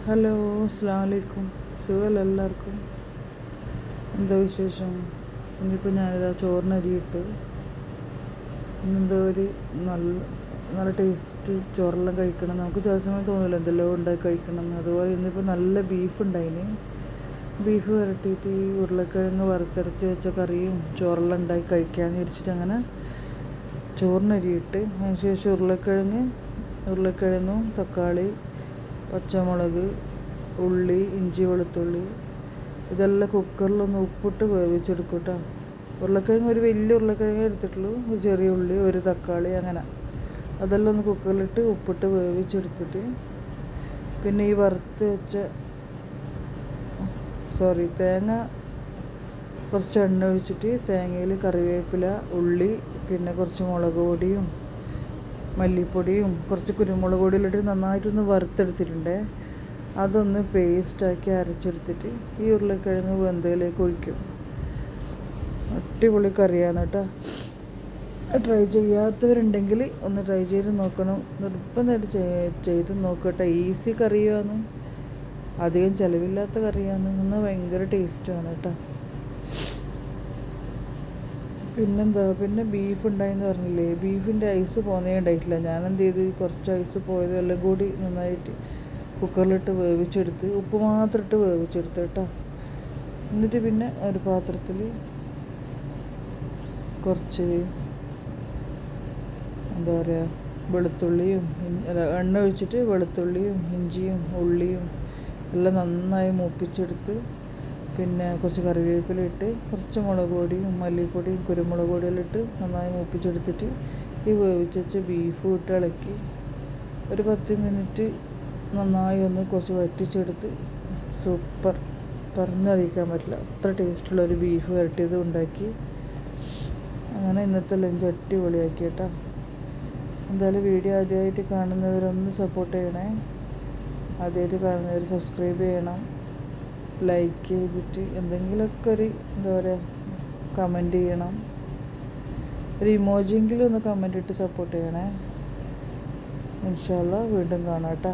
Hello, അസ്സലാമു അലൈക്കും. സുഖമല്ല എല്ലാവർക്കും? എന്താ വിശേഷം? ഇന്നിപ്പോൾ ഞാനിതാ ചോറിനരിയിട്ട് ഇന്നെന്തോ ഒരു നല്ല നല്ല ടേസ്റ്റ് ചോറെല്ലാം കഴിക്കണം. നമുക്ക് ചില സമയം തോന്നില്ല എന്തെല്ലോ ഉണ്ടാക്കി കഴിക്കണം എന്ന്. അതുപോലെ ഇന്നിപ്പോൾ നല്ല ബീഫ് ഉണ്ടായിന്. ബീഫ് വരട്ടിയിട്ട് ഈ ഉരുളക്കിഴങ്ങ് വറുത്തരച്ച് വെച്ച കറിയും ചോറെല്ലാം ഉണ്ടാക്കി കഴിക്കാമെന്ന് വിചാരിച്ചിട്ട് അങ്ങനെ ചോറിനരിയിട്ട് അതിനുശേഷം ഉരുളക്കിഴങ്ങും തക്കാളി, പച്ചമുളക്, ഉള്ളി, ഇഞ്ചി, വെളുത്തുള്ളി ഇതെല്ലാം കുക്കറിലൊന്ന് ഉപ്പിട്ട് വേവിച്ചെടുക്കും കേട്ടോ. ഉരുളക്കിഴങ്ങ് ഒരു വലിയ ഉരുളക്കിഴങ്ങ് എടുത്തിട്ടുള്ളൂ, ഒരു ചെറിയ ഉള്ളി, ഒരു തക്കാളി, അങ്ങനെ അതെല്ലാം ഒന്ന് കുക്കറിലിട്ട് ഉപ്പിട്ട് വേവിച്ചെടുത്തിട്ട് പിന്നെ ഈ വറുത്ത് വെച്ച തേങ്ങ കുറച്ച് എണ്ണ ഒഴിച്ചിട്ട് തേങ്ങയിൽ കറിവേപ്പില, ഉള്ളി, പിന്നെ കുറച്ച് മുളക് പൊടിയും മല്ലിപ്പൊടിയും കുറച്ച് കുരുമുളക് പൊടിയിലിട്ട് നന്നായിട്ടൊന്ന് വറുത്തെടുത്തിട്ടുണ്ട്. അതൊന്ന് പേസ്റ്റാക്കി അരച്ചെടുത്തിട്ട് ഈ ഉരുളക്കിഴങ്ങ് വെന്തയിലേക്ക് ഒഴിക്കും. അടിപൊളി കറിയാണ് കേട്ടോ. ട്രൈ ചെയ്യാത്തവരുണ്ടെങ്കിൽ ഒന്ന് ട്രൈ ചെയ്ത് നോക്കണം. നിർബന്ധമായിട്ട് ചെയ്ത് നോക്കട്ടെ. ഈസി കറിയാണ്, അധികം ചിലവില്ലാത്ത കറിയാണ്, എന്നാൽ ഭയങ്കര ടേസ്റ്റാണ് കേട്ടോ. പിന്നെ ബീഫ് ഉണ്ടായെന്ന് പറഞ്ഞില്ലേ, ബീഫിൻ്റെ ഐസ് പോന്നേ ഉണ്ടായിട്ടില്ല. ഞാനെന്ത് ചെയ്ത് കുറച്ച് ഐസ് പോയതും എല്ലാം കൂടി നന്നായിട്ട് കുക്കറിലിട്ട് വേവിച്ചെടുത്ത് ഉപ്പ് മാത്രം ഇട്ട് വേവിച്ചെടുത്ത് കേട്ടോ. എന്നിട്ട് പിന്നെ ഒരു പാത്രത്തിൽ കുറച്ച് എന്താ പറയുക വെളുത്തുള്ളിയും എണ്ണ ഒഴിച്ചിട്ട് വെളുത്തുള്ളിയും ഇഞ്ചിയും ഉള്ളിയും എല്ലാം നന്നായി മൂപ്പിച്ചെടുത്ത് പിന്നെ കുറച്ച് കറിവേപ്പില ഇട്ട് കുറച്ച് മുളക് പൊടിയും മല്ലിപ്പൊടിയും കുരുമുളക് പൊടിയെല്ലാം ഇട്ട് നന്നായി മൂപ്പിച്ചെടുത്തിട്ട് ഈ വേവിച്ച് വെച്ച ബീഫ് ഇട്ട് ഇളക്കി ഒരു 10 മിനിറ്റ് നന്നായി ഒന്ന് കുറച്ച് വറ്റിച്ചെടുത്ത് സൂപ്പർ, പറഞ്ഞറിയിക്കാൻ പറ്റില്ല അത്ര ടേസ്റ്റുള്ളൊരു ബീഫ് വരട്ടിയത് ഉണ്ടാക്കി. അങ്ങനെ ഇന്നത്തെ ലഞ്ച് അടിപൊളിയാക്കി കേട്ടോ. എന്തായാലും വീഡിയോ ആദ്യമായിട്ട് കാണുന്നവരൊന്ന് സപ്പോർട്ട് ചെയ്യണേ. ആദ്യമായിട്ട് കാണുന്നവർ സബ്സ്ക്രൈബ് ചെയ്യണം, ലൈക്ക് ചെയ്തിട്ട് എന്തെങ്കിലുമൊക്കെ ഒരു എന്താ പറയുക കമൻറ്റ് ചെയ്യണം. ഒരു ഇമോജിയെങ്കിലും ഒന്ന് കമൻറ്റ് ഇട്ട് സപ്പോർട്ട് ചെയ്യണേ. ഇൻഷാ അല്ലാഹ് വീണ്ടും കാണാം കേട്ടോ.